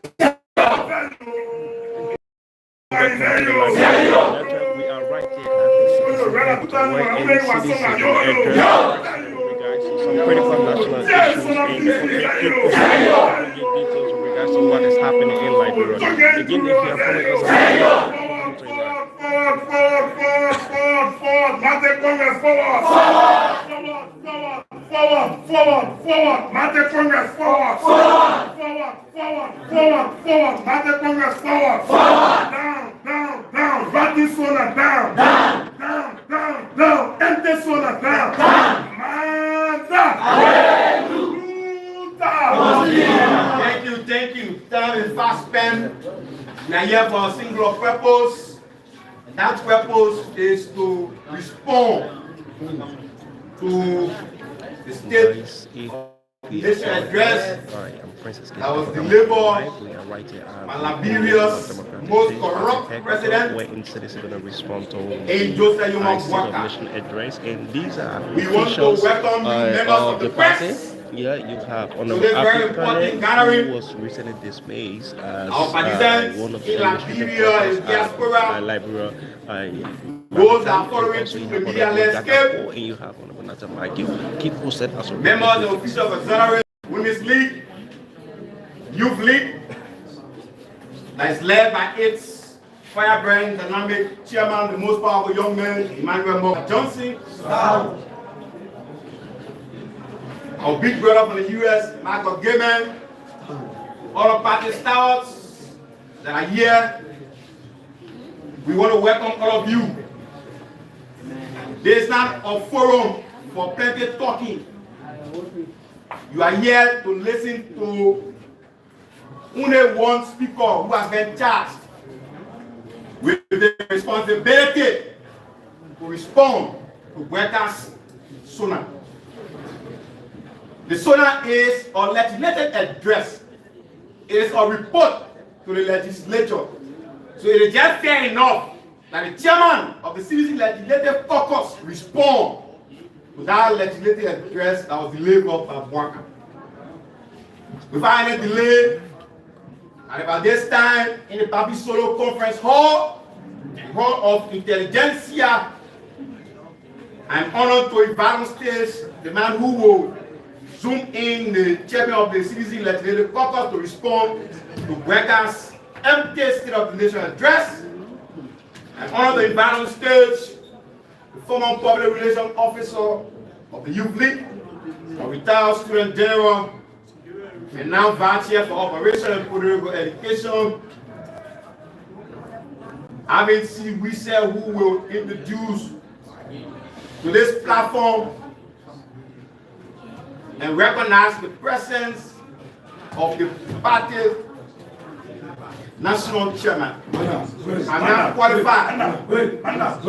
We are right here at the CDC where in CDC regards to some critical national issues and give details in regards to what is happening in Liberia. Again, if you are following us Thank you. Time is fast spent. We are here for a singular purpose. And that purpose is to respond to the state nation address that was delivered by Liberia's most corrupt president in Joseph Bokai. And these are We want to welcome the members of the press. Yeah, you have Honorable African, who was recently dismissed as one of the Liberia is diaspora. Liberia. Those are following the media landscape. And you have Honorable Natamaki. Keep posted as well. Members of officials of Exonerate Women's League, Youth League, that is led by its firebrand, dynamic chairman, the most powerful young man, Emmanuel Johnson. Our big brother from the US, Michael Gaiman, all the party stars that are here. We want to welcome all of you. This is not a forum for plenty talking. You are here to listen to only one speaker who has been charged with the responsibility to respond to workers' sooner. The SONA is a legislative address. It is a report to the legislature. So it is just fair enough that the chairman of the CDC Legislative Caucus respond to that legislative address that was delivered by Bokai. Without any delay, and about this time in the Papi Solo Conference Hall, the Hall of Intelligentsia, I'm honored to invite on stage the man who will zoom in the chairman of the CDC Legislative Caucus to respond to workers' empty State of the Nation address. I'm honored to invite on stage the former public relations officer of the Youth League, a retired student general, and now vice chair for operation and political education. Having seen we say who will introduce to this platform and recognize the presence of the party national chairman. I'm not qualified. I'm not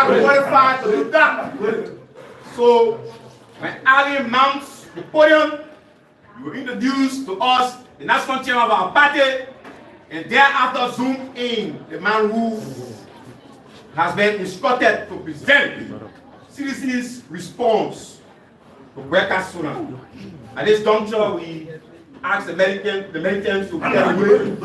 qualified to do that. So when Ali mounts the podium, you will introduce to us the national chairman of our party, and thereafter zoom in the man who has been instructed to present CDC's response to workers' sooner. At this juncture, we ask the militants to get away.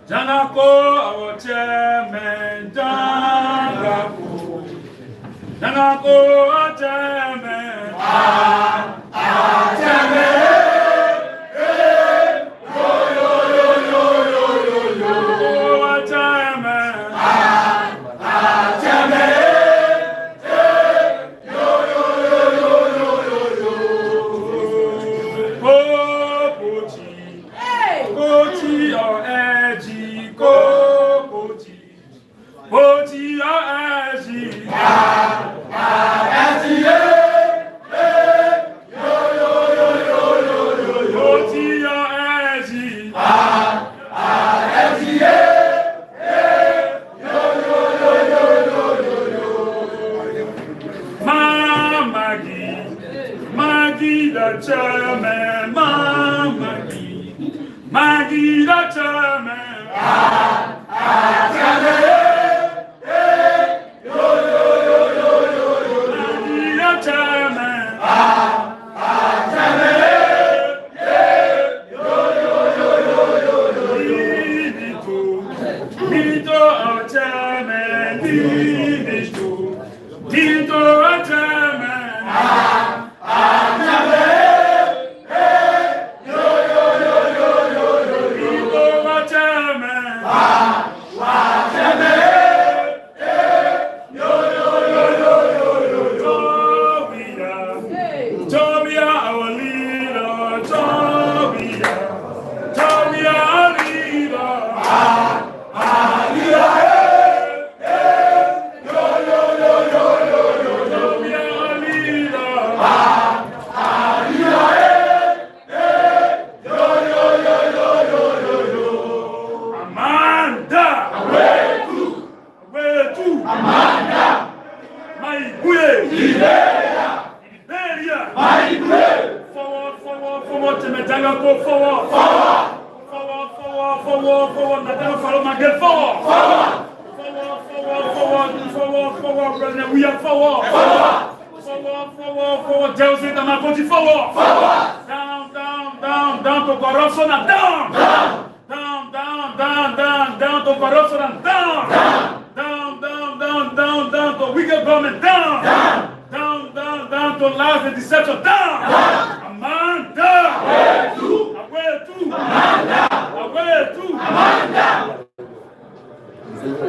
Janako, our chairman, Janako, our chairman, chairman, Maggie, the chairman.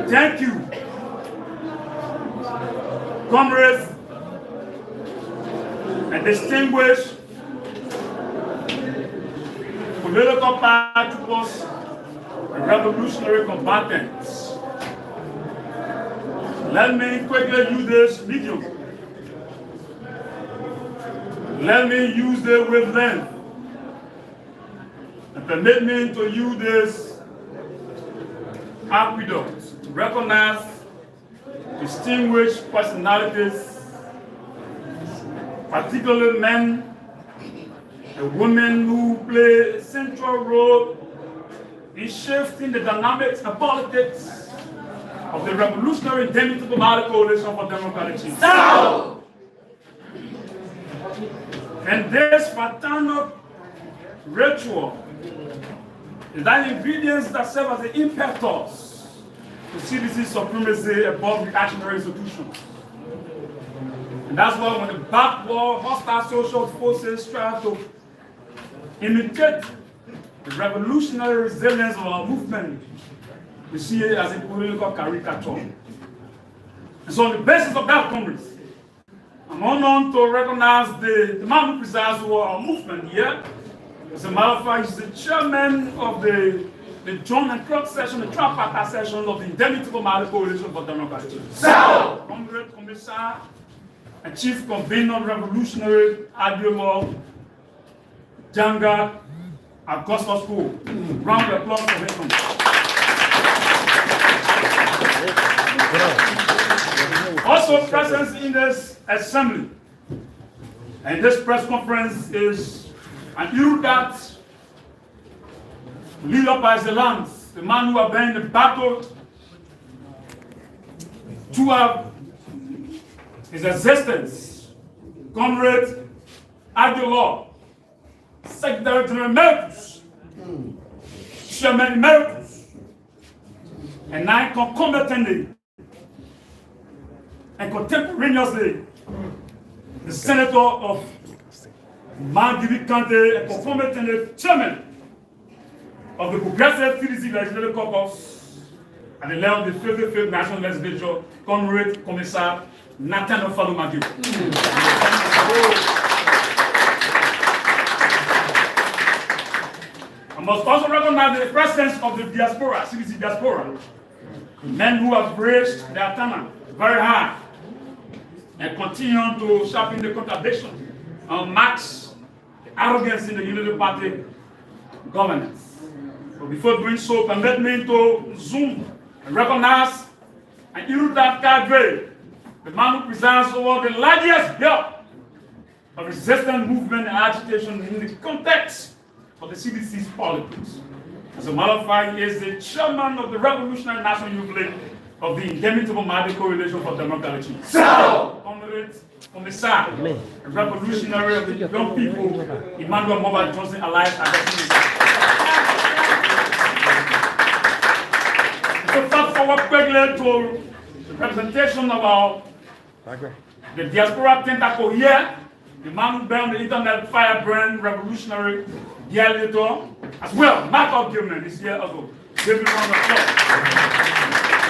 Thank you, comrades and distinguished political participants and revolutionary combatants. Let me quickly use this medium. Let me use the wavelength and permit me to use this aqueduct to recognize distinguished personalities, particularly men and women who play a central role in shifting the dynamics and politics of the revolutionary Democratic Coalition for Democratic Change. And this fraternal ritual is that ingredients that serve as the impetus to CDC supremacy above reactionary institutions. And that's why when the backward hostile social forces try to imitate the revolutionary resilience of our movement, we see it as a political caricature. And so on the basis of that, comrades, I'm honored to recognize the man who presides over our movement here. As a matter of fact, he's the chairman of the joint and cross session, the tripartite session of the Indomitable Coalition for Democratic Change. Comrade Commissar and Chief Convener Revolutionary Ideologue, Janga Augusta School. Round of applause for him. Also present in this assembly and this press conference is an erudite leader by excellence, the man who has been in the battle to have his existence, Comrade Ideologue, Secretary General Emeritus, Chairman Emeritus, and now concomitantly and contemporaneously the Senator of Mandiri County and concomitantly Chairman of the Progressive CDC Legislative Caucus and the level of the 55th National Legislature, Comrade Commissar Nathan Falumagi. I must also recognize the presence of the diaspora, CDC diaspora, men who have raised their talent very high and continue to sharpen the contradiction and max arrogance in the Unity Party governance. But before doing so, permit me to zoom and recognize and erudite cadre, the man who presides over the largest belt of resistance movement and agitation in the context of the CDC's politics. As a matter of fact, he is the chairman of the Revolutionary National Youth League of the Indomitable Mighty Coalition for Democratic Change. So, comrades from the South, a revolutionary of the young people, Emmanuel Mobile Johnson Alliance. So, fast forward quickly to the presentation of the diaspora tentacle here, the man who burned the internet firebrand revolutionary dialator, as well. Mark Gilman is here also. Give me a round of applause.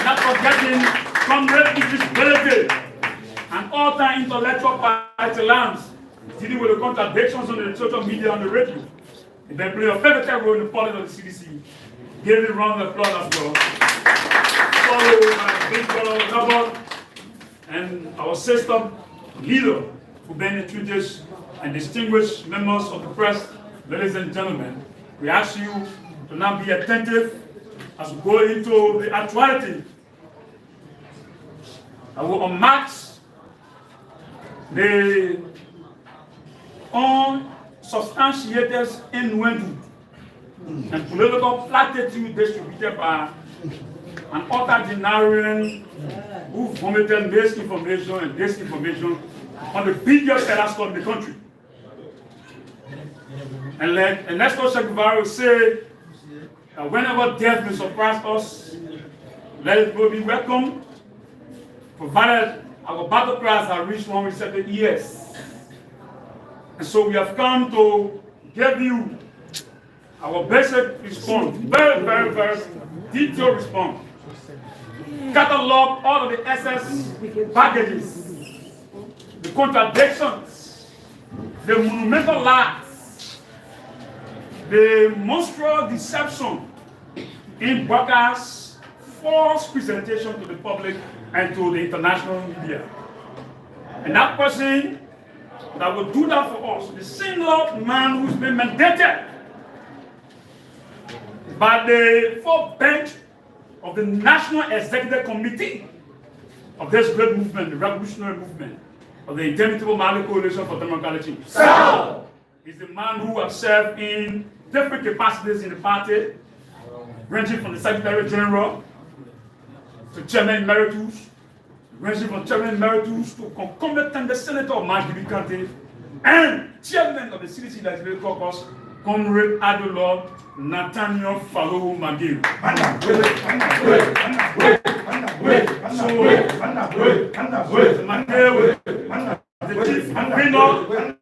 Not forgetting Comrade Idris Belede, an all-time intellectual partisans dealing with the contradictions on the social media and the radio. They play a pivotal role in the politics of the CDC. Give me a round of applause as well. Follow my big brother Robert and our sister leader who been introduced and distinguished members of the press, ladies and gentlemen. We ask you to now be attentive as we go into the actuality. I will unmatch the unsubstantiated innuendo and political platitude distributed by an octogenarian who vomited misinformation and disinformation on the biggest telescope in the country. And like Ernesto Che Guevara would say, whenever death may surprise us, let it be welcome, provided our battle cries have reached 170 years. And so we have come to give you our basic response, very, very, very detailed response. Catalog all of the excess baggages, the contradictions, the monumental lies, the monstrous deception in Bokai's false presentation to the public and to the international media. And that person that will do that for us, the single man who's been mandated by the full bench of the National Executive Committee of this great movement, the revolutionary movement of the Indomitable Mighty Coalition for Democratic Change. So, he's the man who has served in different capacities in the party, ranging from the Secretary General to Chairman Emeritus, ranging from Chairman Emeritus to concomitant the Senator of Majdibi County, and Chairman of the CDC Legislative Caucus, Comrade Adolor Nathaniel Fallow McGill. The chief convener,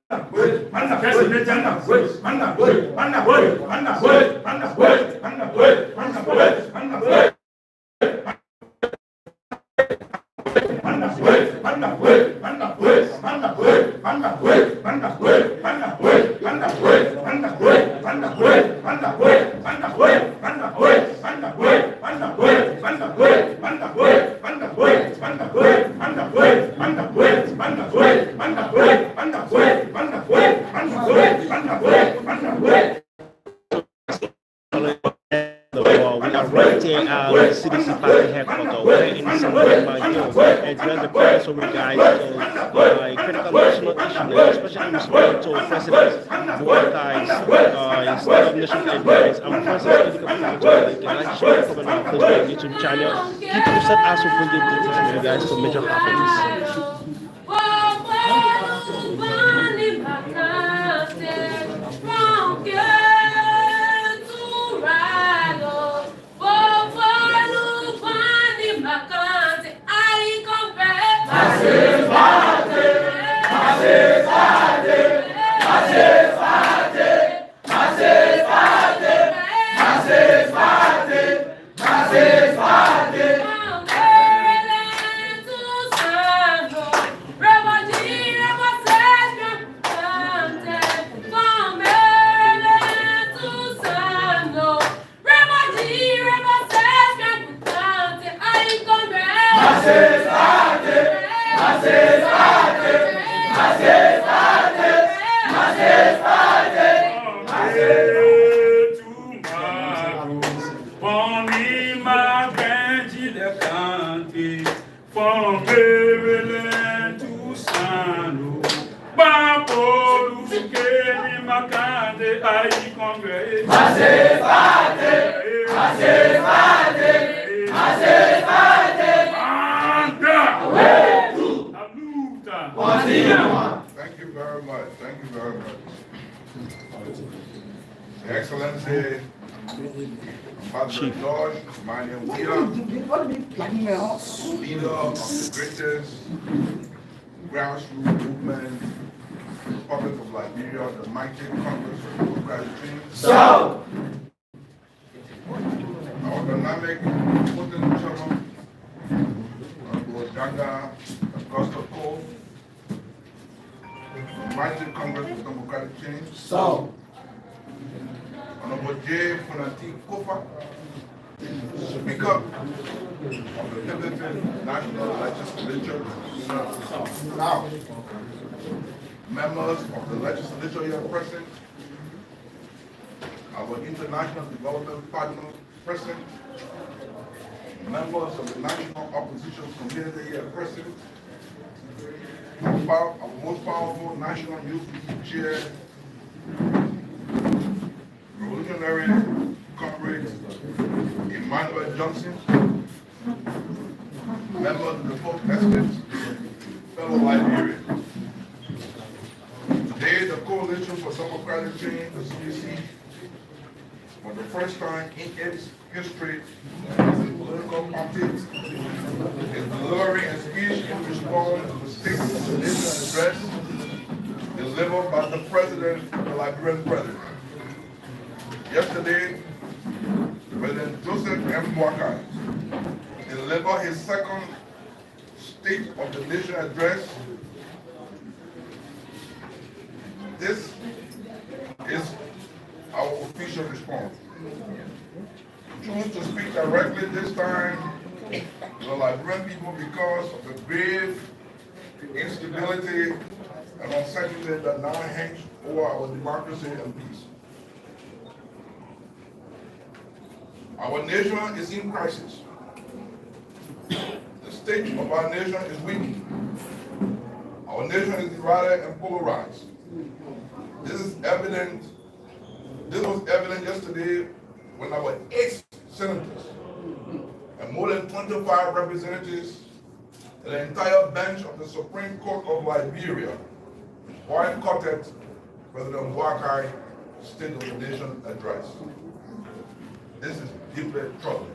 CDC party headquarters, where in December, address the press over guys to critical national issues, especially in respect to President Bokai's national advice and President's political can actually comment on Facebook YouTube channel. Keep posted as we bring the details to you guys to major topics. From Maryland to San Diego, Thank you very much. Thank you very much. Your Excellency, Ambassador George, my name is leader of the greatest grassroots movement, Republic of Liberia, the mighty Congress of Democratic Change. So, our dynamic Putin chairman, Honorable Janga Augusta Cole, the mighty Congress of Democratic Change. So, Honorable J. Funati Kofa, Speaker of the Liberia National Legislature. Now, members of the legislature here present, our international development partners present, members of the national opposition community here present, our most powerful national youth chair, revolutionary comrade Emmanuel Johnson, members of the Folk Estates, fellow Liberians. Today, the Coalition for Democratic Change, the CDC, for the first time in its history as a political party, is delivering a speech in response to the State of the Nation address delivered by the President, the Liberian President. Yesterday, President Joseph M. Bokai delivered his second State of the Nation address. This is our official response. Choose to speak directly this time to the Liberian people because of the grave instability and uncertainty that now hangs over our democracy and peace. Our nation is in crisis. The state of our nation is weak. Our nation is divided and polarized. This is evident. This was evident yesterday when our 8 senators and more than 25 representatives and the entire bench of the Supreme Court of Liberia boycotted President Bokai's State of the Nation address. This is deeply troubling.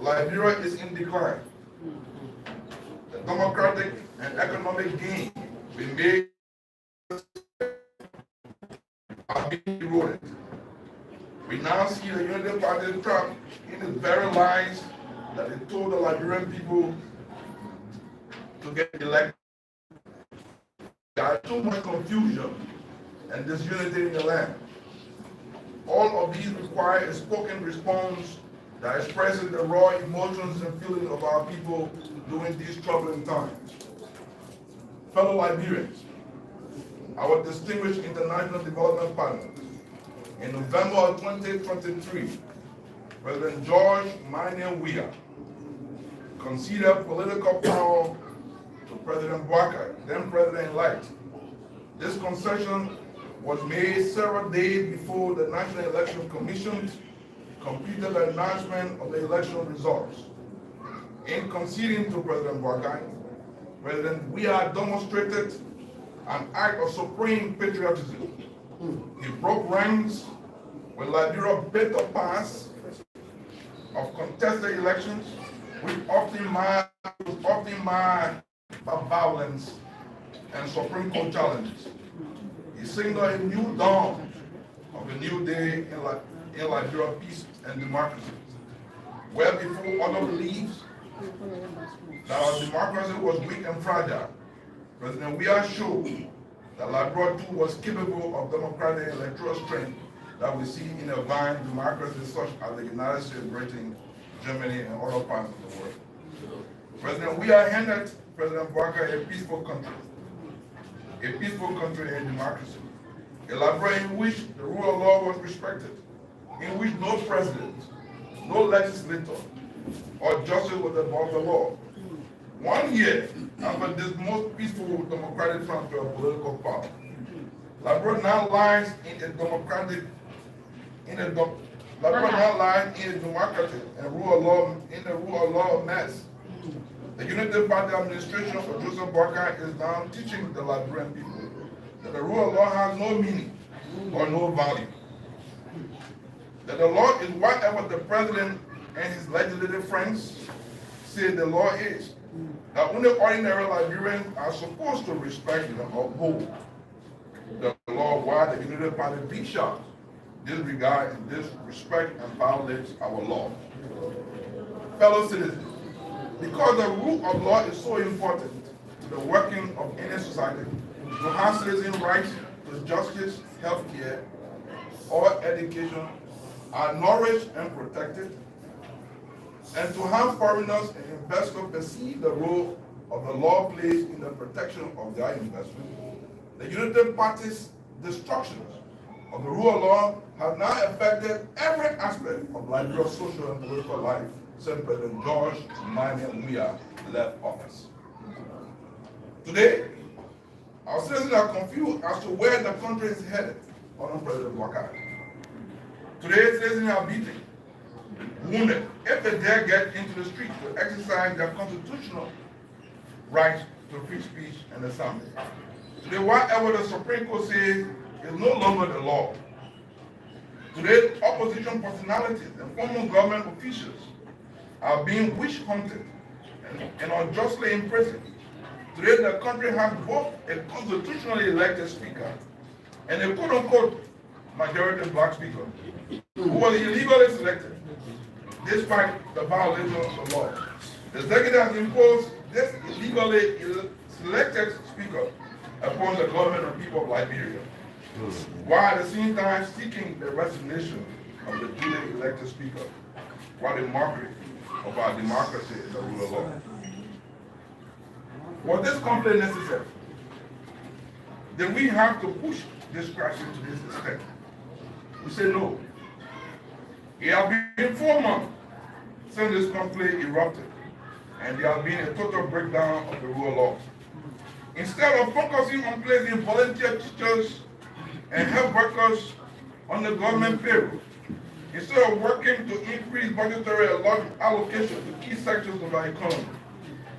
Liberia is in decline. The democratic and economic gain we made are being eroded. We now see the Unity Party trapped in the very lies that they told the Liberian people to get elected. There is too much confusion and disunity in the land. All of these require a spoken response that expresses the raw emotions and feelings of our people during these troubling times. Fellow Liberians, our distinguished international development partners, in November of 2023, President George Manuel Weah conceded political power to President Bokai, then President-elect. This concession was made several days before the National Election Commission completed the announcement of the election results. In conceding to President Bokai, President Weah demonstrated an act of supreme patriotism. He broke ranks when Liberia bid to pass of contested elections, which often marked by violence and Supreme Court challenges. He signaled a new dawn of a new day in Liberia peace and democracy, where before other beliefs that our democracy was weak and fragile, President Weah showed that Liberia too was capable of democratic electoral strength that we see in a vying democracies such as the United States, Britain, Germany, and other parts of the world. President Weah handed President Bokai a peaceful country and democracy, a Liberia in which the rule of law was respected, in which no president, no legislator, or justice was above the law. 1 year after this most peaceful democratic transfer of political power, Liberia now lies in a democratic, Liberia now lies in a democratic and rule of law mess. The Unity Party administration for Joseph Bokai is now teaching the Liberian people that the rule of law has no meaning or no value. That the law is whatever the president and his legislative friends say the law is. That only ordinary Liberians are supposed to respect and uphold the law, while the Unity Party bishops disregard and disrespect and violates our law. Fellow citizens, because the rule of law is so important to the working of any society, to have citizen rights to justice, health care, or education are nourished and protected, and to have foreigners and investors perceive the role of the law plays in the protection of their investment. The Unity Party's destruction of the rule of law has now affected every aspect of Liberia's social and political life since President George Weah left office. Today, our citizens are confused as to where the country is headed under President Bokai. Today, citizens are beaten, wounded, if they dare get into the streets to exercise their constitutional right to free speech and assembly. Today, whatever the Supreme Court says is no longer the law. Today, opposition personalities and former government officials are being witch hunted and unjustly imprisoned. Today, the country has both a constitutionally elected speaker and a quote-unquote majority black speaker who was illegally selected despite the violation of the law. The executive has imposed this illegally selected speaker upon the government and people of Liberia, while at the same time seeking the resignation of the duly elected speaker, while the mockery of our democracy is the rule of law. Was this conflict necessary? Did we have to push this crisis to this extent? We say no. It has been 4 months since this conflict erupted, and there has been a total breakdown of the rule of law. Instead of focusing on placing volunteer teachers and health workers on the government payroll, instead of working to increase budgetary allocation to key sectors of our economy,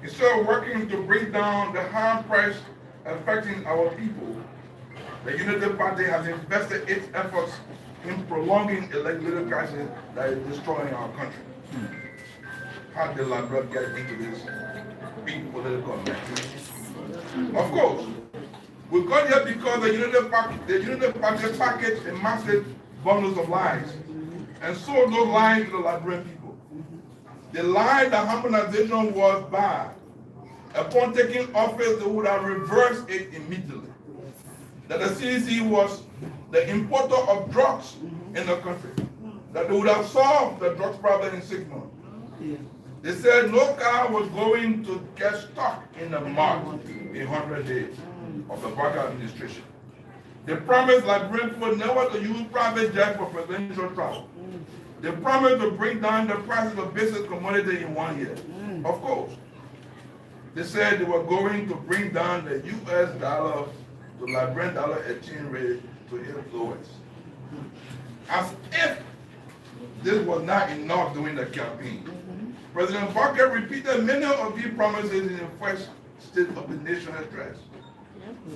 instead of working to bring down the high price affecting our people, the Unity Party has invested its efforts in prolonging a legislative crisis that is destroying our country. How did Liberia get into this big political mess? Of course, we got here because the Unity Party packaged a massive bundles of lies and sold those lies to the Liberian people. The lie that harmonization was bad. Upon taking office, they would have reversed it immediately. That the CDC was the importer of drugs in the country. That they would have solved the drugs problem in 6 months. They said no car was going to get stuck in the mud in 100 days of the Bokai administration. They promised Liberian people never to use private jets for presidential travel. They promised to bring down the prices of basic commodity in 1 year. Of course. They said they were going to bring down the US dollar to Liberian dollar exchange rate to its lowest. As if this was not enough during the campaign, President Bokai repeated many of these promises in the first State of the Nation address.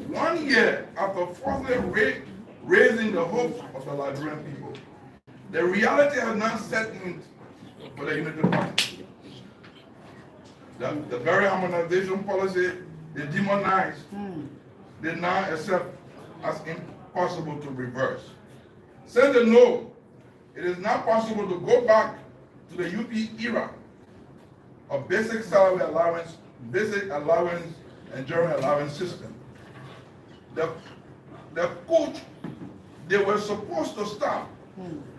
1 year after forcibly raising the hopes of the Liberian people, the reality has not set in for the Unity Party. The very harmonization policy they demonized, they now accept as impossible to reverse. Since they know it is not possible to go back to the UP era of basic salary allowance, and general allowance system. The coach they were supposed to stop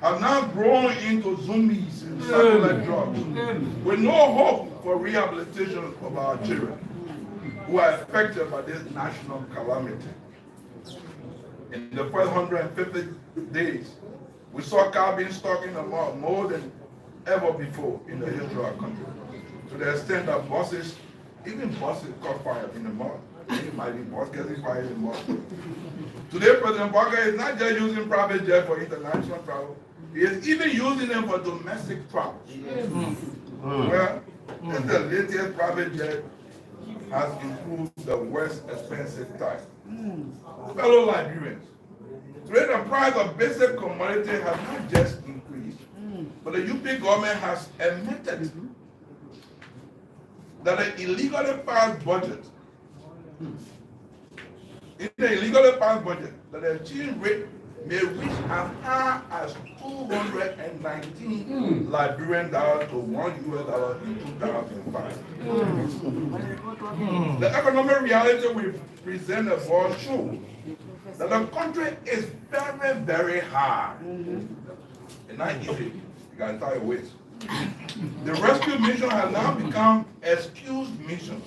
have now grown into zombies and satellite drugs with no hope for rehabilitation of our children who are affected by this national calamity. In the first 150 days, we saw car being stuck in the mud more than ever before in the history of our country, to the extent that even buses caught fire in the mud. Anybody, boss getting fired anymore. Today, President Bokai is not just using private jet for international travel. He is even using them for domestic travel. Well, the latest private jet has improved the worst expensive type. Fellow Liberians, today the price of basic commodity has not just increased, but the UP government has admitted that the illegally passed budget, in the illegally passed budget, that the exchange rate may reach as high as 219 Liberian dollars to $1 US in 2005. The economic reality we present above shows that the country is very, very hard. It's not easy. You gotta tie your waist. The rescue mission has now become excuse mission.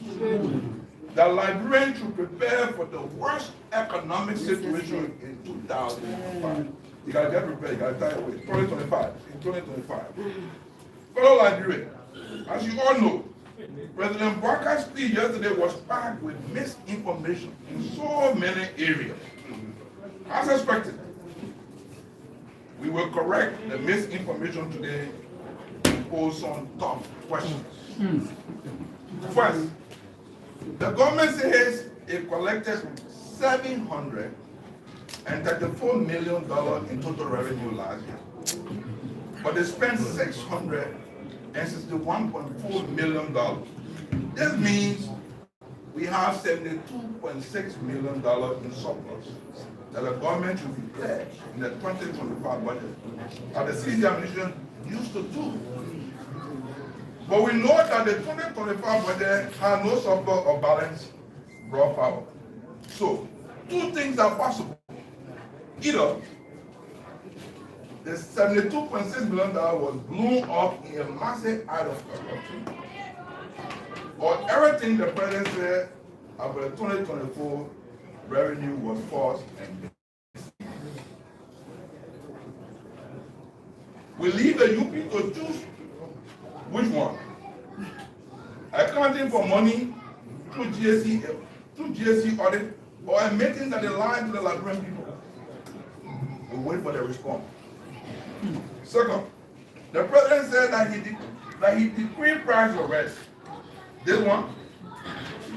The Liberians should prepare for the worst economic situation in 2005. You gotta get prepared, you gotta tie your waist. 2025, in 2025. Fellow Liberians, as you all know, President Bokai's speech yesterday was packed with misinformation in so many areas. As expected, we will correct the misinformation today and pose some tough questions. First, the government says it collected $734 million in total revenue last year, but they spent $661.4 million. This means we have $72.6 million in surplus that the government should declare in the 2025 budget, as the CDC administration used to do. But we know that the 2025 budget has no surplus or balance brought forward. So, two things are possible. Either the $72.6 million was blown up in a massive act of corruption, or everything the president said about the 2024 revenue was false and we leave the UP to choose which one. Accounting for money through GSC audit, or admitting that they lied to the Liberian people. We wait for the response. Second, the president said that he decreed price arrest. This one,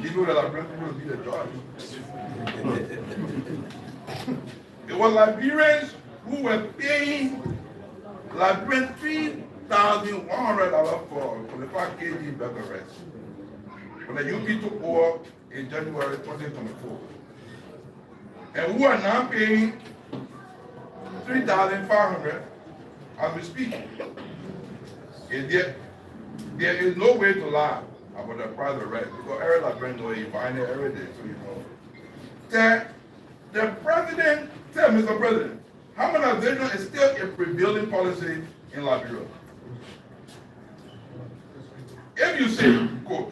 leave the Liberian people to be the judge. It was Liberians who were paying Liberians $3,100 for 25 kg burger rice when the UP took over in January 2024. And who are now paying $3,500 as we speak. And there is no way to lie about the price of rice because every Liberian knows you find it every day, so you know. The president, tell Mr. President, harmonization is still a prevailing policy in Liberia. If you say, quote,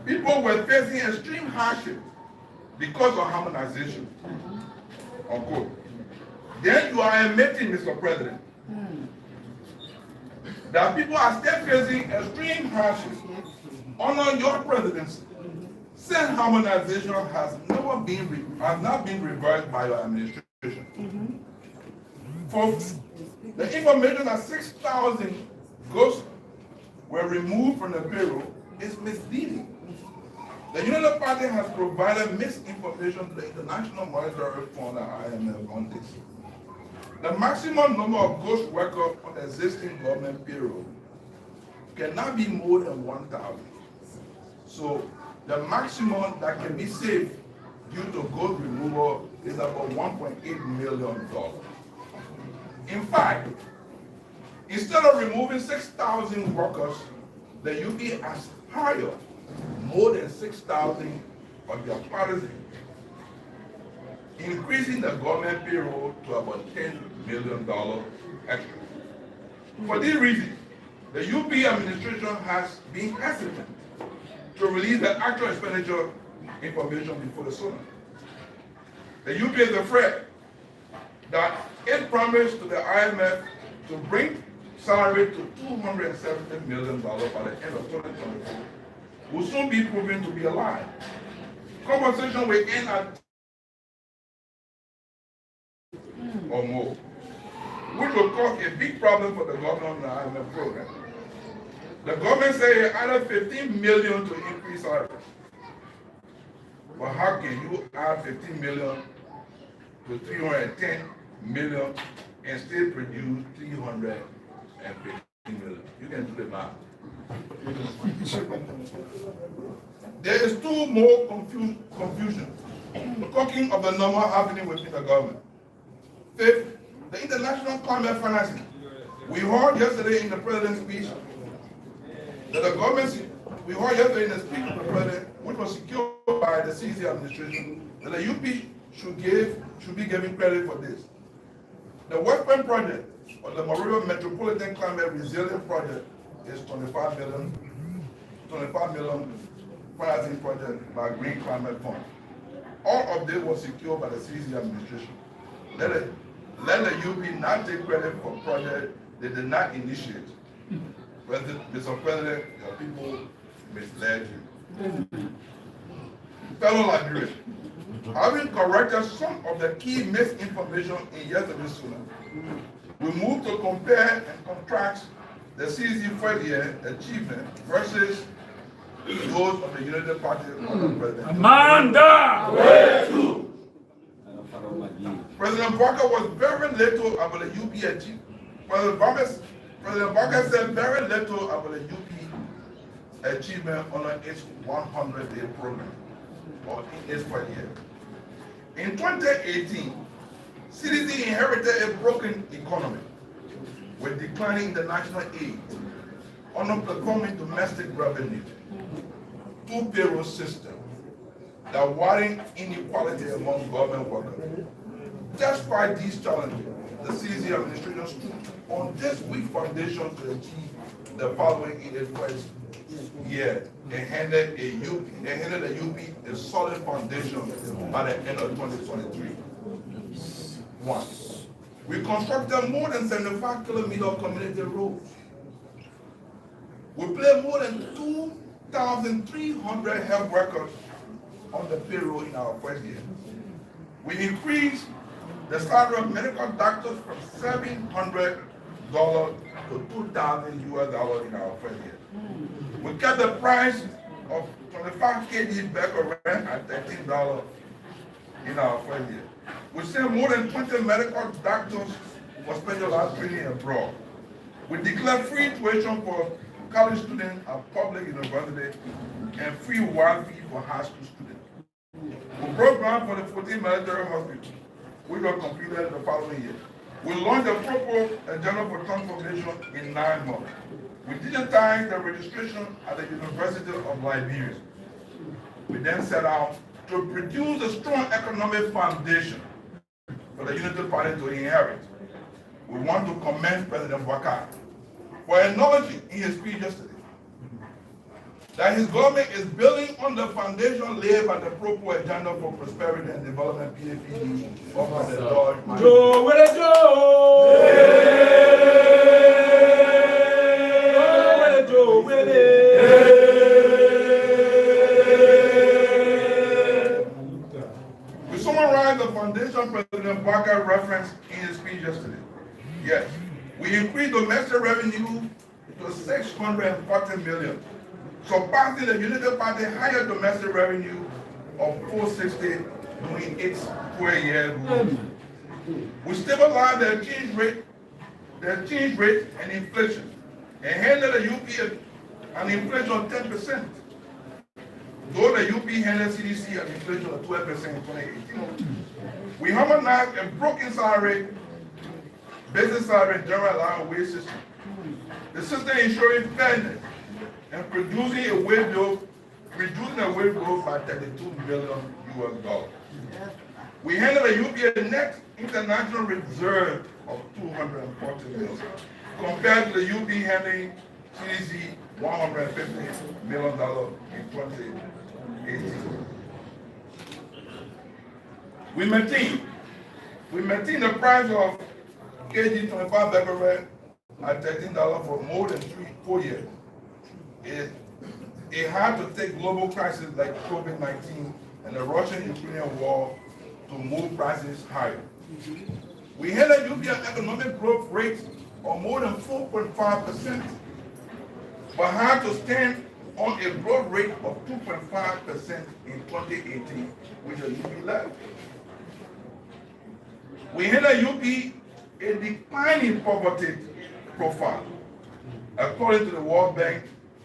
people were facing extreme hardship because of harmonization, unquote, then you are admitting, Mr. President, that people are still facing extreme hardship under your presidency. Since harmonization has not been reversed by your administration. Folks, the information that 6,000 ghosts were removed from the payroll is misleading. The United Party has provided misinformation to the International Monetary Fund and IMF on this. The maximum number of ghost workers on the existing government payroll cannot be more than 1,000. So the maximum that can be saved due to ghost removal is about $1.8 million. In fact, instead of removing 6,000 workers, the UP has hired more than 6,000 of their partisans, increasing the government payroll to about $10 million extra. For this reason, the UP administration has been hesitant to release the actual expenditure information before the Senate. The UP is afraid that it promised to the IMF to bring salary to $270 million by the end of 2024 will soon be proven to be a lie. Compensation will end at or more, which will cause a big problem for the government on the program. The government say it added 15 million to increase salaries. But how can you add 15 million to 310 million and still produce 315 million? You can do the math. There is still more confusion. Talking of the number happening within the government. Fifth, the international climate financing. We heard yesterday in the president's speech that the government, we heard yesterday in the speech of the president, which was secured by the CDC administration, that the UP should be given credit for this. The West Point project, or the Monrovia Metropolitan Climate Resilience Project, is 25 million financing project by Green Climate Fund. All of this was secured by the CDC administration. Let the UP not take credit for projects they did not initiate. Mr. President, your people misled you. Fellow Liberians, having corrected some of the key misinformation in yesterday's seminar, we move to compare and contrast the CDC first year achievement versus those of the United Party under President Amanda! President Bokai was very little about the UP achievement. President Bokai said very little about the UP achievement on its 100-day program, or in its first year. In 2018, CDC inherited a broken economy with declining international aid, underperforming domestic revenue, two-payroll system, the widening inequality among government workers. Despite these challenges, the CDC administration stood on this weak foundation to achieve the following in its first year and handed the UP a solid foundation by the end of 2023. One, we constructed more than 75 kilometers of community roads. We placed more than 2,300 health workers on the payroll in our first year. We increased the salary of medical doctors from $700 to $2,000 in our first year. We kept the price of 25 kg bacon at $13 in our first year. We sent more than 20 medical doctors for specialized training abroad. We declared free tuition for college students at public universities and free Wi-Fi for high school students. We broke ground for the 14 military hospitals, which were completed the following year. We launched a proposed agenda for transformation in 9 months. We digitized the registration at the University of Liberia. We then set out to produce a strong economic foundation for the Unity Party to inherit. We want to commend President Bokai for acknowledging in his speech yesterday that his government is building on the foundation laid by the proposed agenda for prosperity and development (PAPD) of the Lord. Joe, where it Joe? Joe, where it? We summarize the foundation President Bokai referenced in his speech yesterday. Yes, we increased domestic revenue to $640 million, surpassing the Unity Party higher domestic revenue of $460 during its 12-year rule. We stabilized the exchange rate and inflation, and handed the UP an inflation of 10%. Though the UP handed CDC an inflation of 12% in 2018. We harmonized a broken salary, basic salary, and general allowance wage system. The system ensuring fairness and reducing a wage growth by $32 billion. We handed the UP a net international reserve of $240 million, compared to the UP handling CDC $150 million in 2018. We maintain the price of kg 25 beverage at $13 for more than 4 years. It had to take global crises like COVID-19 and the Russian-Ukrainian war to move prices higher. We had a European economic growth rate of more than 4.5%, but had to stand on a growth rate of 2.5% in 2018, which the UP left. We had a UP a declining poverty profile, according to the World Bank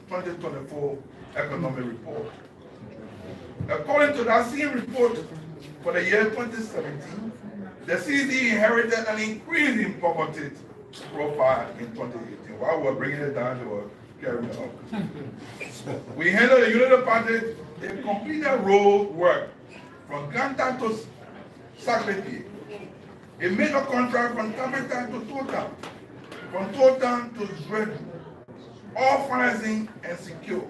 2024 economic report. According to that same report, for the year 2017, the CDC inherited an increase in poverty profile in 2018. While we're bringing it down, they were carrying it up. We handled the Unity Project, a completed road work from Ganta to Sacré-Pied, a major contract from Capital to Total, from Total to Zredu, all financing and secure.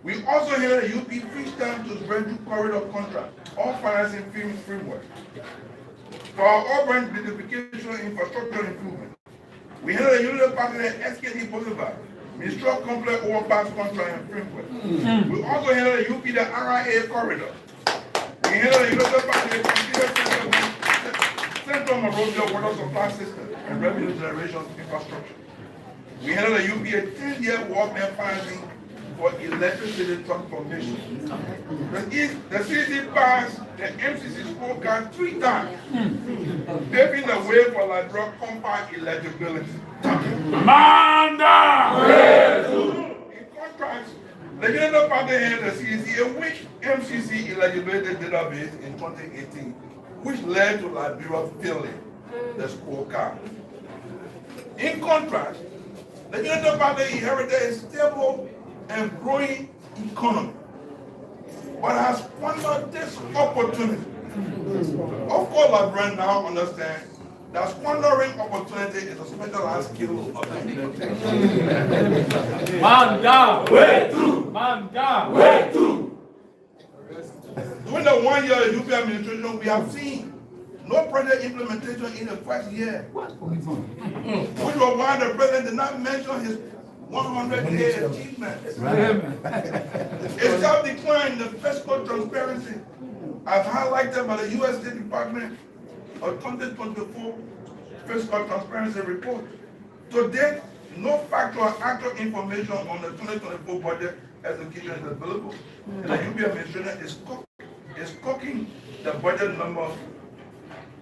We also handled the UP Freetown to Zredu corridor contract, all financing framework. For our urban beautification infrastructure improvement, we handled the Unity Partner SKD Boulevard, Ministerial Complex Overpass contract and framework. We also handled the UP the RIA corridor. We handled the Unity Partner Central Monrovia water supply system and revenue generation infrastructure. We handled the UP a 10-year World Bank financing for electricity transformation. The CDC passed the MCC scorecard 3 times, paving the way for Liberia compact eligibility. In contrast, the Unity Party handed the CDC a weak MCC eligibility database in 2018, which led to Liberia failing the scorecard. In contrast, the Unity Party inherited a stable and growing economy, but has squandered this opportunity. Of course, Liberians now understand that squandering opportunity is a specialized skill of the military. Man down, way through. Man down, way through. During the 1 year UP administration, we have seen no project implementation in the first year, which was why the president did not mention his 100-day achievement. A sharp decline in the fiscal transparency, as highlighted by the U.S. State Department of 2024 Fiscal Transparency Report. To date, no factual or actual information on the 2024 budget execution is available. And the UP administration is cooking the budget number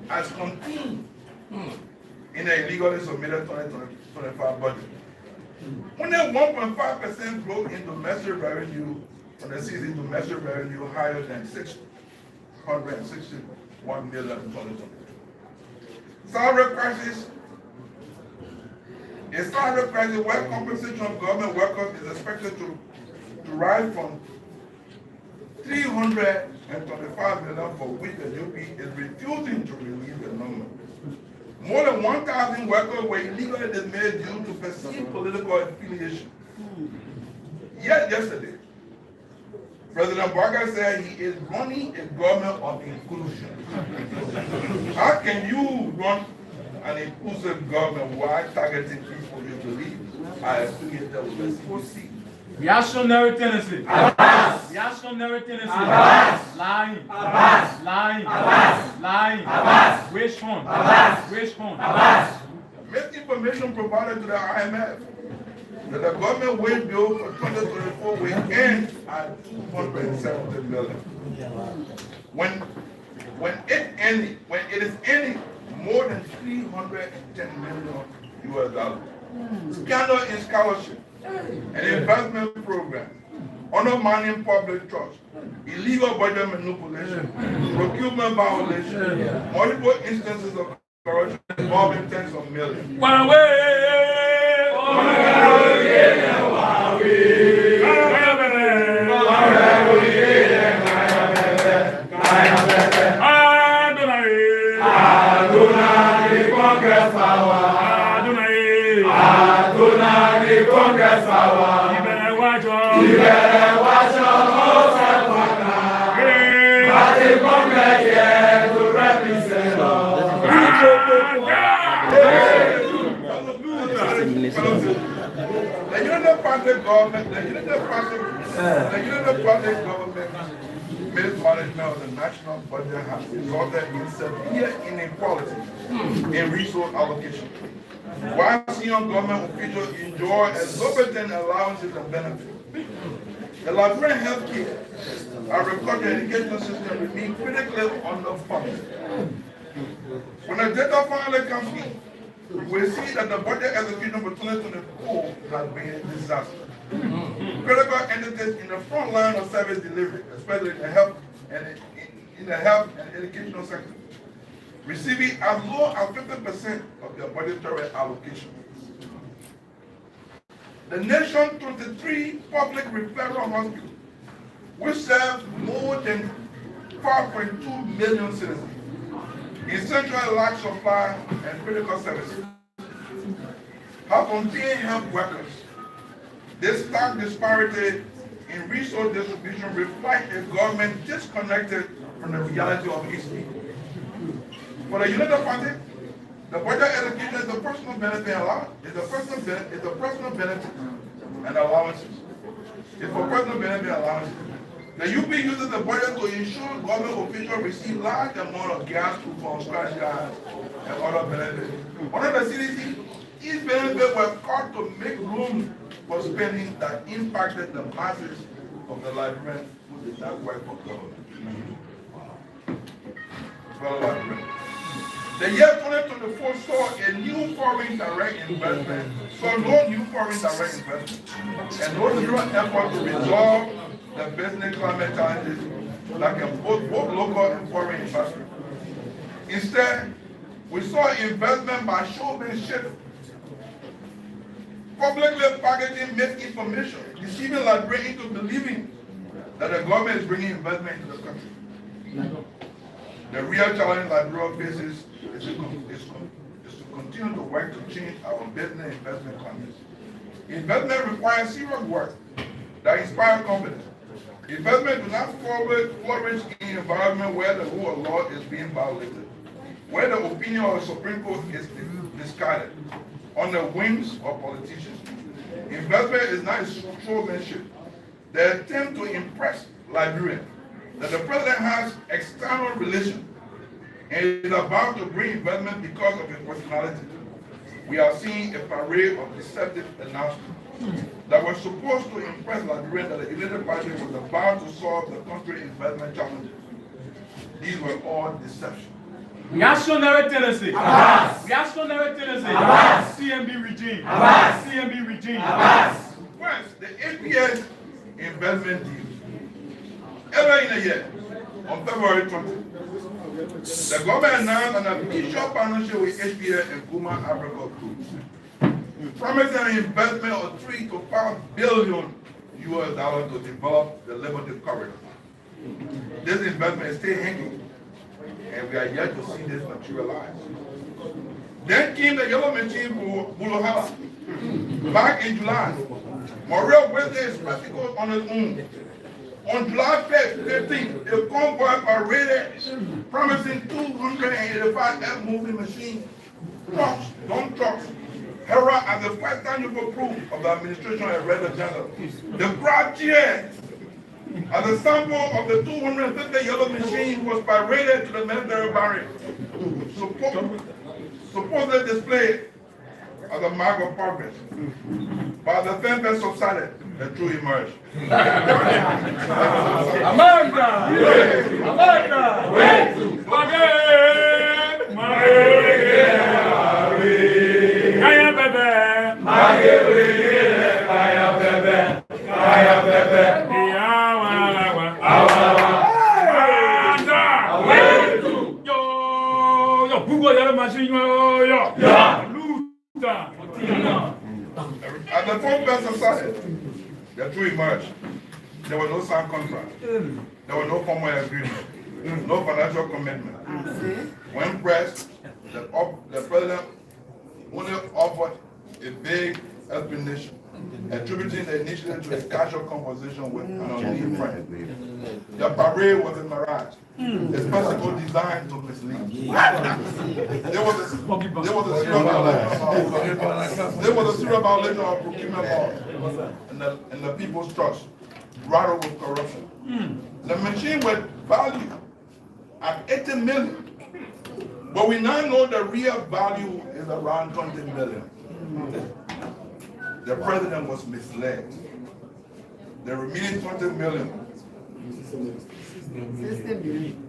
as contained in the illegally submitted 2025 budget. Only 1.5% growth in domestic revenue from the CDC domestic revenue higher than $661 million in 2020. Salary crisis. A salary crisis where compensation of government workers is expected to rise from $325 million, for which the UP is refusing to release the number. More than 1,000 workers were illegally dismissed due to perceived political affiliation. Yet yesterday, President Bokai said he is running a government of inclusion. How can you run an inclusive government while targeting people you believe are affiliated with the CDC? Reactionary tendency. Reactionary tendency. Lying. Lying. Lying. Which one? Which one? Misinformation provided to the IMF that the government wage bill for 2024 will end at $270 million. When it is ending more than $310 million US. Scandal in scholarship and investment program, undermining public trust, illegal budget manipulation, procurement violation, multiple instances of corruption involving tens of millions. One way. Congress power. Congress here to represent us. The Unity Party government mismanagement of the national budget has resulted in severe inequality in resource allocation. While senior government officials enjoy exorbitant allowances and benefits, the Liberian healthcare and agricultural education system remain critically underfunded. When the data finally comes in, we see that the budget execution for 2024 has been a disaster. Critical entities in the front line of service delivery, especially in the health and educational sector, receiving as low as 50% of their budgetary allocation. The nation's 23 public referral hospitals, which serve more than 5.2 million citizens, essentially lack supply and critical services, have unpaid health workers. This stark disparity in resource distribution reflects a government disconnected from the reality of its people. For the United Party, the budget allocation is a personal benefit allowance. It's a personal benefit and allowances. It's for personal benefit allowances. The UP uses the budget to ensure government officials receive large amount of gas coupons, scratch cards, and other benefits. Under the CDC, these benefits were cut to make room for spending that impacted the masses of the Liberians who did not work for government. The year 2024 saw a new foreign direct investment, and no new effort to resolve the business climate challenges that can both local and foreign investment. Instead, we saw investment by showmanship, publicly packaging misinformation, deceiving Liberians into believing that the government is bringing investment into the country. The real challenge Liberia faces is to continue to work to change our business investment climate. Investment requires serious work that inspires confidence. Investment do not flourish in an environment where the rule of law is being violated, where the opinion of the Supreme Court is discarded on the whims of politicians. Investment is not showmanship. The attempt to impress Liberians that the president has external relations and is about to bring investment because of his personality. We are seeing a parade of deceptive announcements that were supposed to impress Liberians that the United Party was about to solve the country's investment challenges. These were all deception. Reactionary tendency. Reactionary tendency. CMB regime. CMB regime. First, the APS investment deal. Earlier in the year, on February 20, the government announced an official partnership with HPS and Guma Africa Group, promising an investment of $3 to $5 billion to develop the Liberty corridor. This investment is still hanging, and we are yet to see this materialize. Then came the yellow machine for Buluhala. Back in July, Maurice went there spectacles on his own. On July 15th, a convoy paraded promising 285 F-moving machines, trucks, dump trucks, herald as the first tangible proof of the administration of a red agenda. The crowd cheered as a sample of the 250 yellow machines was paraded to the military barracks, supposedly displayed as a mark of progress. But the fanfare subsided. The truth emerged. America! America! As the fanfare subsided, the truth emerged. There was no signed contract. There was no formal agreement. No financial commitment. When pressed, the president only offered a vague explanation, attributing the initiative to a casual conversation with an unnamed friend. The parade was a mirage, a spectacle designed to mislead. There was a serious violation of procurement law and the people's trust. rattled with corruption. The machine was valued at 80 million. But we now know the real value is around 20 million. The president was misled. The remaining 20 million.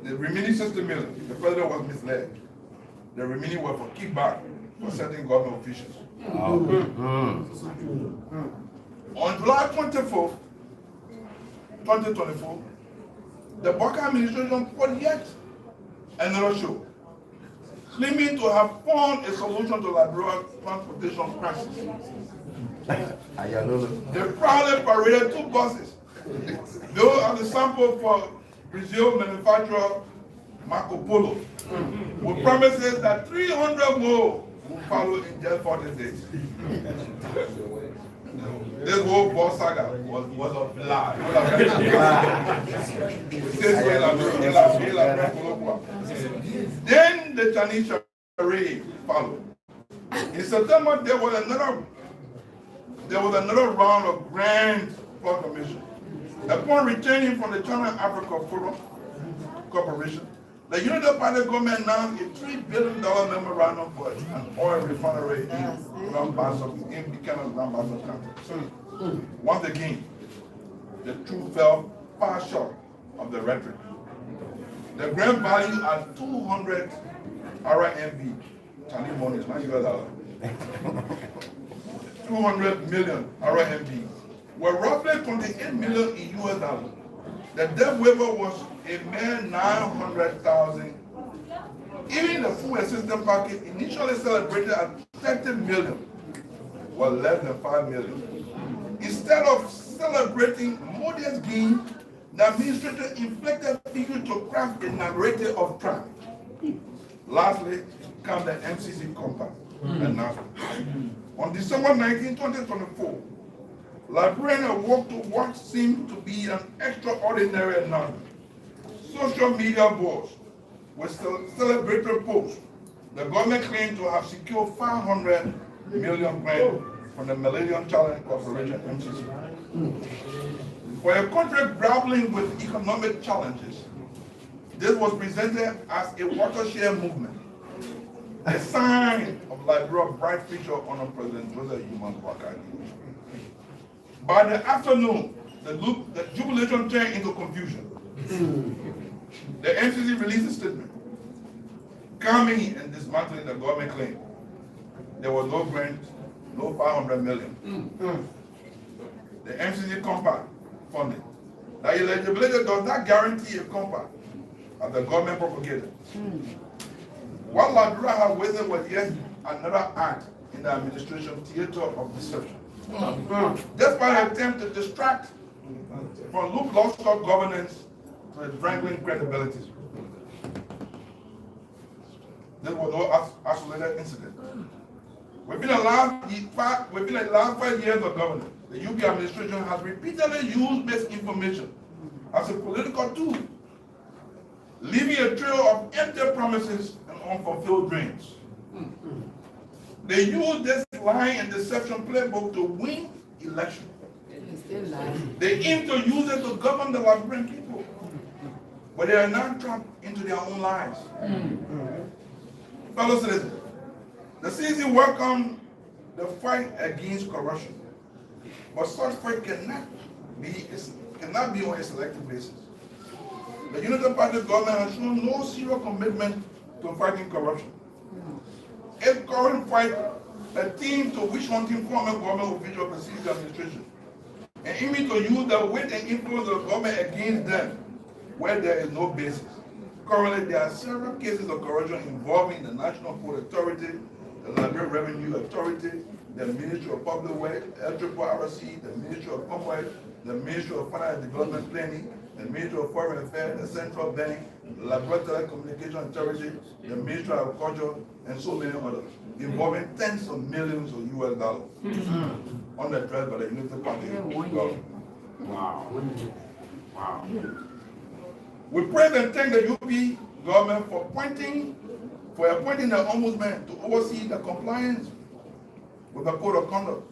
The remaining 60 million. The president was misled. The remaining were for kickback for certain government officials. On July 24th, 2024, the Bokai administration put yet another show, claiming to have found a solution to Liberia's transportation crisis. They proudly paraded 2 buses. Those are the sample for Brazil manufacturer Marco Polo, with promises that 300 more will follow in just 40 days. This whole bus saga was a lie. Then the Chinese charade followed. In September, there was another round of grand proclamation. Upon returning from the China-Africa Forum Corporation, the United Party government announced a $3 billion memorandum for an oil refinery in Grand Bassa, in Buchanan, Grand Bassa County. Once again, the truth fell far short of the rhetoric. The grand value at 200 RMB, Chinese money is not US dollar, 200 million RMB, were roughly 28 million in US dollars. The debt waiver was a mere 900,000. Even the full assistance package initially celebrated at 30 million was less than 5 million. Instead of celebrating modest gain, the administrator inflected figures to craft a narrative of triumph. Lastly, comes the MCC compact announcement. On December 19, 2024, Liberians awoke to what seemed to be an extraordinary announcement. Social media boards with celebratory posts. The government claimed to have secured 500 million grant from the Millennium Challenge Corporation, MCC. For a country grappling with economic challenges, this was presented as a watershed movement, a sign of Liberia's bright future under President Joseph Bokai. By the afternoon, the jubilation turned into confusion. The MCC released a statement calming and dismantling the government claim. There was no grant, no 500 million. The MCC compact funding. The eligibility does not guarantee a compact, as the government propagated. What Liberia has witnessed was yet another act in the administration theater of deception. Despite attempts to distract from low-cost governance to a strangling credibility. This was no isolated incident. Within the last 5 years of governance, the UP administration has repeatedly used misinformation as a political tool, leaving a trail of empty promises and unfulfilled dreams. They use this lying and deception playbook to win election. They aim to use it to govern the Liberian people, but they are not trapped into their own lives. Fellow citizens, the CDC welcomed the fight against corruption, but such fight cannot be on a selective basis. The United Party government has shown no serious commitment to fighting corruption. Its current fight a team to witch hunting former government officials perceive the administration, and aiming to use the weight and influence of the government against them where there is no basis. Currently, there are several cases of corruption involving the National Port Authority, the Liberia Revenue Authority, the Ministry of Public Works, LRRC, the Ministry of Commerce, the Ministry of Finance and Development Planning, the Ministry of Foreign Affairs, the Central Bank, the Liberia Telecommunication Authority, the Ministry of Agriculture, and so many others, involving tens of millions of US dollars under threat by the United Party government. Wow. Wow. We pray and thank the UP government for appointing the ombudsman to oversee the compliance with the code of conduct.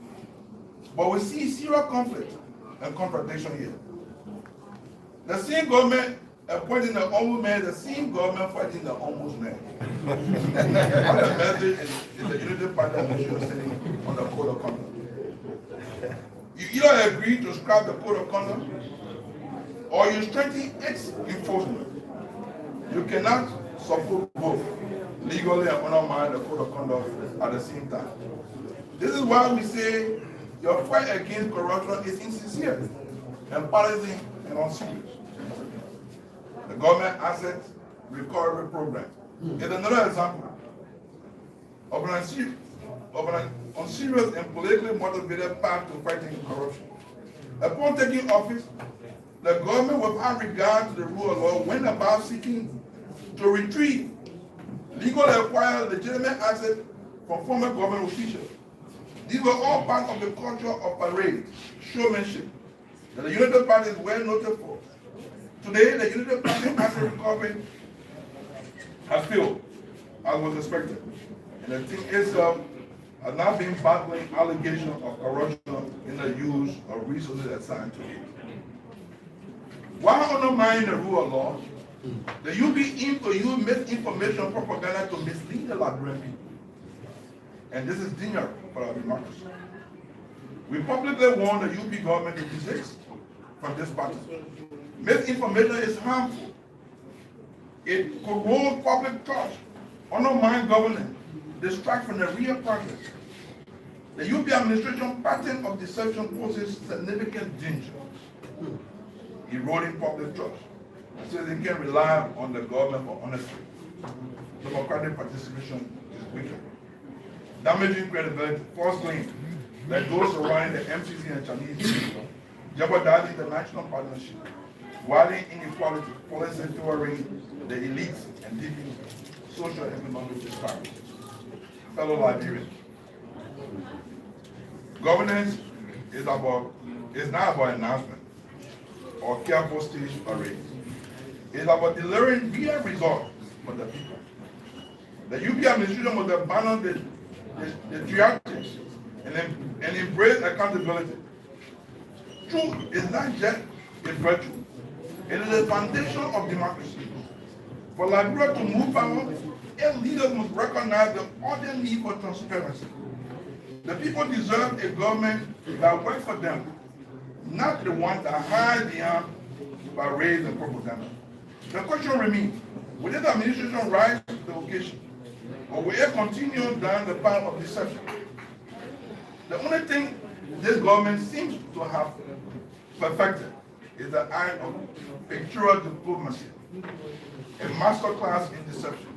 But we see serious conflict and contradiction here. The same government appointing the ombudsman, the same government fighting the ombudsman. What the message is the Unity Party administration sending on the code of conduct? You either agree to scrap the code of conduct or you strengthen its enforcement. You cannot support both legally and undermine the code of conduct at the same time. This is why we say your fight against corruption is insincere and partisan and unserious. The government asset recovery program is another example of an unserious and politically motivated path to fighting corruption. Upon taking office, the government, without regard to the rule of law, went about seeking to retrieve legally acquired legitimate assets from former government officials. These were all part of the culture of parade, showmanship, that the Unity Party is well noted for. Today, the Unity Party asset recovery has failed, as was expected. And the thing itself has not been battling allegations of corruption in the use of resources assigned to it. While undermining the rule of law, the UP aims to use misinformation propaganda to mislead the Liberian people. And this is dangerous for our democracy. We publicly warn the UP government to desist from this practice. Misinformation is harmful. It corrodes public trust, undermines governance, distracts from the real progress. The UP administration pattern of deception poses significant danger, eroding public trust, so they can rely on the government for honesty. Democratic participation is weaker. Damaging credibility, false claims that those surrounding the MCC and Chinese jeopardizing the national partnership, widening inequality, policy favoring the elites, and deepening social and economic disparities. Fellow Liberians, governance is not about announcement or careful stage parade. It's about delivering real results for the people. The UP administration must abandon the theatrics and embrace accountability. Truth is not just a virtue, it is the foundation of democracy. For Liberia to move forward, its leaders must recognize the urgent need for transparency. The people deserve a government that works for them, not the one that hides behind parades and propaganda. The question remains, will this administration rise to the occasion, or will it continue down the path of deception? The only thing this government seems to have perfected is the art of pictorial diplomacy, a masterclass in deception,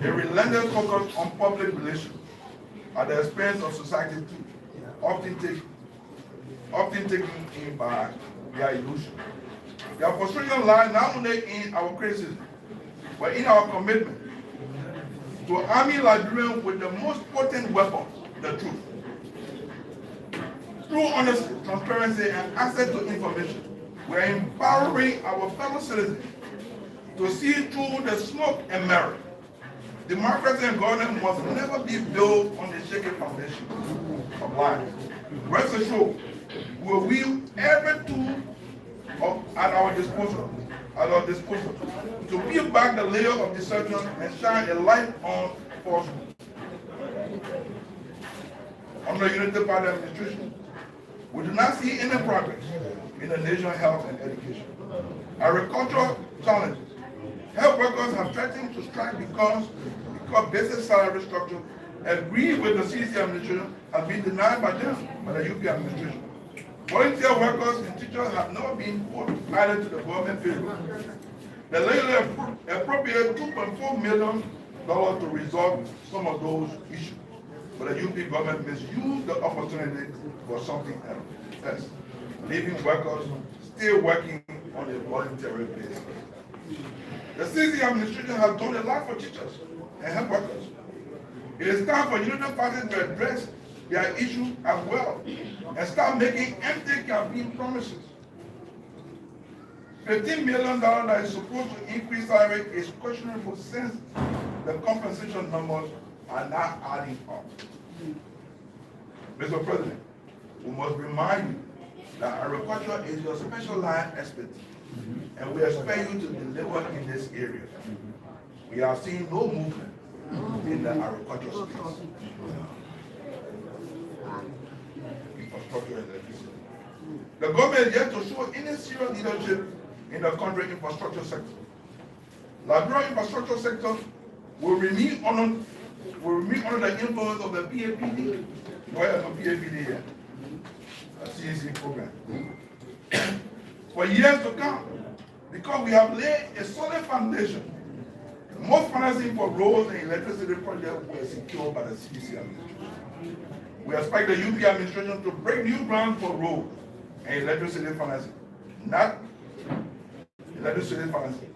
a relentless focus on public relations at the expense of society too, often taken in by their illusion. Their frustration lies not only in our criticism, but in our commitment to arming Liberians with the most potent weapon, the truth. Through honesty, transparency, and access to information, we are empowering our fellow citizens to see through the smoke and mirror. Democracy and governance must never be built on the shaky foundation of lies. Rest assured, we will wield every tool at our disposal to peel back the layer of deception and shine a light on falsehood. Under Unity Party administration, we do not see any progress in the nation's health and education. Agricultural challenges. Health workers have threatened to strike because basic salary structure agreed with the CDC administration has been denied by them, by the UP administration. Volunteer workers and teachers have not been added to the government payroll. The legislature appropriated $2.4 million to resolve some of those issues, but the UP government misused the opportunity for something else, leaving workers still working on a voluntary basis. The CDC administration has done a lot for teachers and health workers. It is time for Unity Party to address their issue as well and start making empty campaign promises. $15 million that is supposed to increase salary is questionable since the compensation numbers are not adding up. Mr. President, we must remind you that agriculture is your specialized expertise. And we expect you to deliver in this area. We are seeing no movement in the agriculture space. Infrastructure and electricity. The government is yet to show any serious leadership in the country infrastructure sector. Liberia infrastructure sector will remain under the influence of the PAPD. Where no PAPD here? A CDC program. For years to come, because we have laid a solid foundation. Most financing for roads and electricity projects were secured by the CDC administration. We expect the UP administration to break new ground for roads and electricity financing, not electricity financing.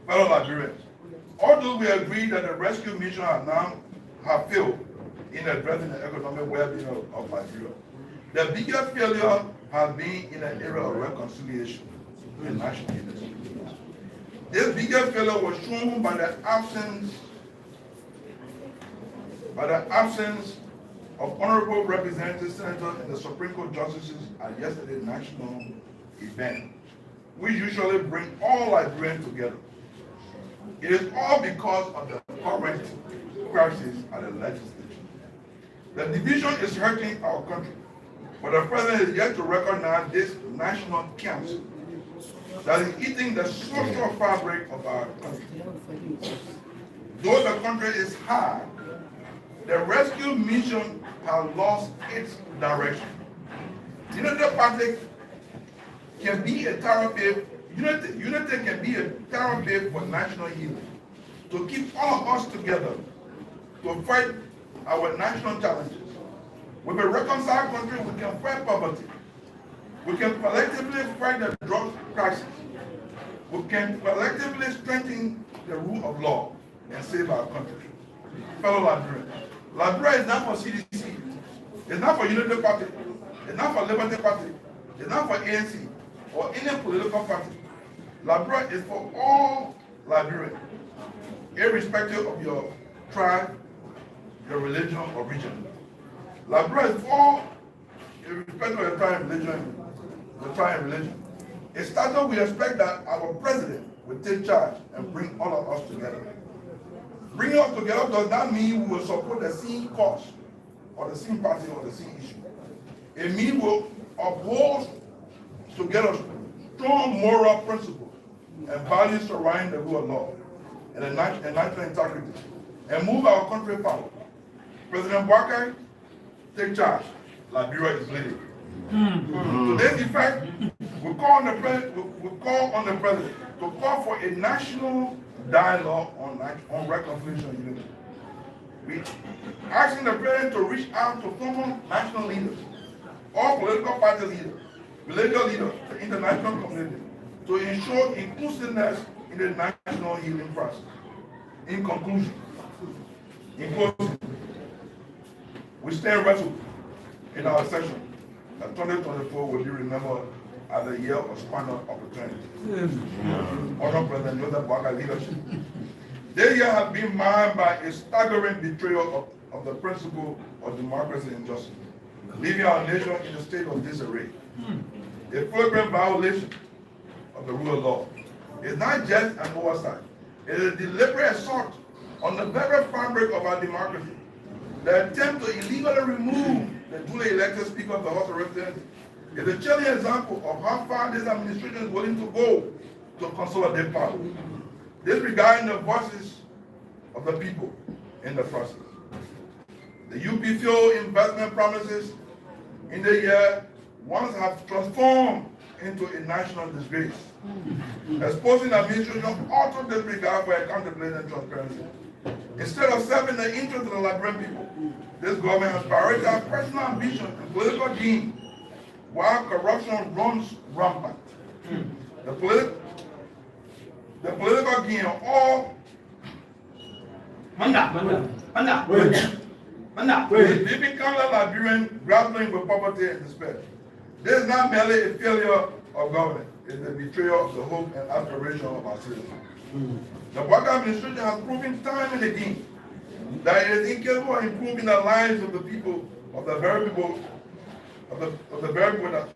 Fellow Liberians, although we agree that the rescue mission have failed in addressing the economic well-being of Liberia, the biggest failure has been in the area of reconciliation and national unity. This biggest failure was shown by the absence of honorable representatives, senators, and the Supreme Court justices at yesterday's national event. We usually bring all Liberians together. It is all because of the current crisis at the legislature. The division is hurting our country, but the president is yet to recognize this national cancer that is eating the social fabric of our country. Though the country is hard, the rescue mission has lost its direction. Unity Party can be a therapy. Unity can be a therapy for national healing, to keep all of us together, to fight our national challenges. With a reconciled country, we can fight poverty. We can collectively fight the drug crisis. We can collectively strengthen the rule of law and save our country. Fellow Liberians, Liberia is not for CDC. It's not for Unity Party. It's not for Liberty Party. It's not for ANC or any political party. Liberia is for all Liberians, irrespective of your tribe, your religion, or region. Liberia is for, irrespective of your tribe, religion. It started, we expect that our president will take charge and bring all of us together. Bringing us together does not mean we will support the same cause, or the same party, or the same issue. It means we'll uphold together strong moral principles and values surrounding the rule of law and national integrity, and move our country forward. President Bokai, take charge. Liberia is leading. To this effect, we call on the president to call for a national dialogue on reconciliation and unity. We asking the president to reach out to former national leaders, all political party leaders, religious leaders, the international community, to ensure inclusiveness in the national healing process. In conclusion, in closing, we stand resolute in our session that 2024 will be remembered as a year of squandered opportunity. Honorable President Joseph Bokai leadership. This year has been marked by a staggering betrayal of the principle of democracy and justice, leaving our nation in a state of disarray. A flagrant violation of the rule of law. It's not just an oversight. It is a deliberate assault on the very fabric of our democracy. The attempt to illegally remove the duly elected Speaker of the House of Representatives is a chilling example of how far this administration is willing to go to consolidate power, disregarding the voices of the people in the process. The UP fuel investment promises in the year once have transformed into a national disgrace, exposing the administration of utter disregard for accountability and transparency. Instead of serving the interests of the Liberian people, this government has prioritized personal ambition and political gain, while corruption runs rampant. The political gain of all they become a Liberian grappling with poverty and despair. This is not merely a failure of government, it's a betrayal of the hope and aspiration of our citizens. The Bokai administration has proven time and again that it is incapable of improving the lives of the people, of the very people, of the very people that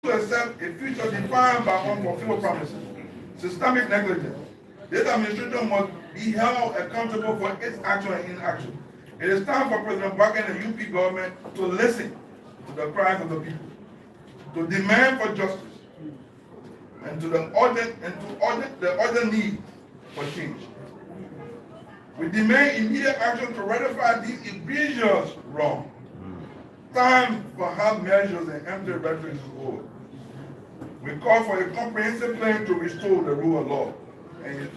to accept a future defined by unfulfilled promises, systemic negligence. This administration must be held accountable for its action and inaction. It is time for President Bokai and the UP government to listen to the cries of the people, to demand for justice, and to the urgent need for change. We demand immediate action to ratify these egregious wrongs. Time for hard measures and empty rhetoric is over. We call for a comprehensive plan to restore the rule of law and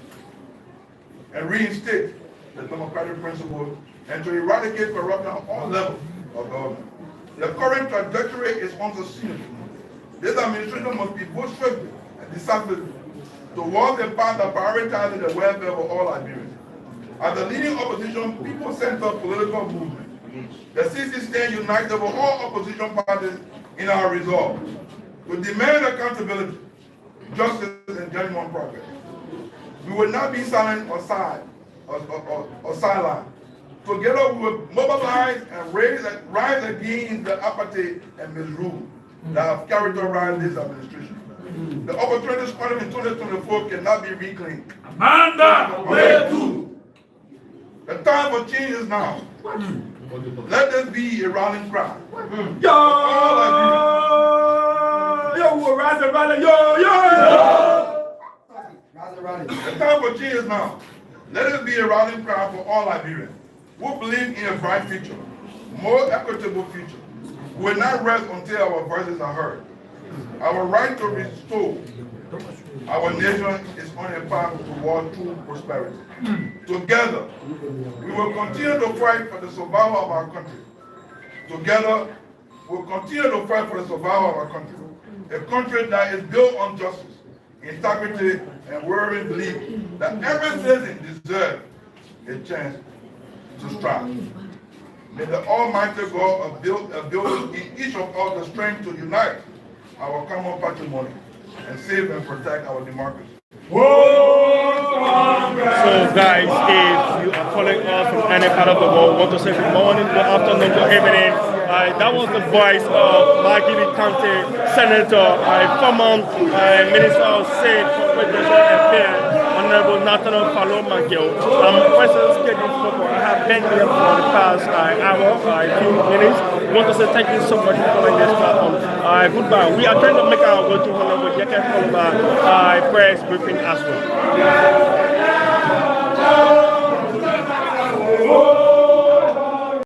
reinstate the democratic principles and to eradicate corruption at all levels of government. The current trajectory is unsustainable. This administration must be both swiftly and decisively towards a path that prioritizes the welfare of all Liberians. As the leading opposition, people-centered political movement, the CDC stand united with all opposition parties in our resolve to demand accountability, justice, and genuine progress. We will not be silent or sidelined. Together we will mobilize and rise against the apartheid and misrule that have characterized this administration. The opportunities squandered in 2024 cannot be reclaimed. Amanda, where to? The time for change is now. Let this be a rallying cry. Yo, rise and rally, yo. The time for change is now. Let it be a rallying cry for all Liberians who believe in a bright future, more equitable future. We will not rest until our voices are heard. Our right to restore our nation is on a path toward true prosperity. Together, we will continue to fight for the survival of our country. Together, we will continue to fight for the survival of our country. A country that is built on justice, integrity, and unwavering belief that every citizen deserves a chance to strive. May the Almighty God build in each of us the strength to unite our common patrimony and save and protect our democracy. So guys, if you are following us from any part of the world, want to say good morning, good afternoon, good evening. That was the voice of Margibi County Senator, former Minister of State for Presidential Affairs, Honorable Nathaniel Fallow Magill. President scheduled for I have been here for the past hour, few minutes. I want to say thank you so much for following this platform. Goodbye. We are trying to make our way to Honorable Yeke Koloba press briefing as well.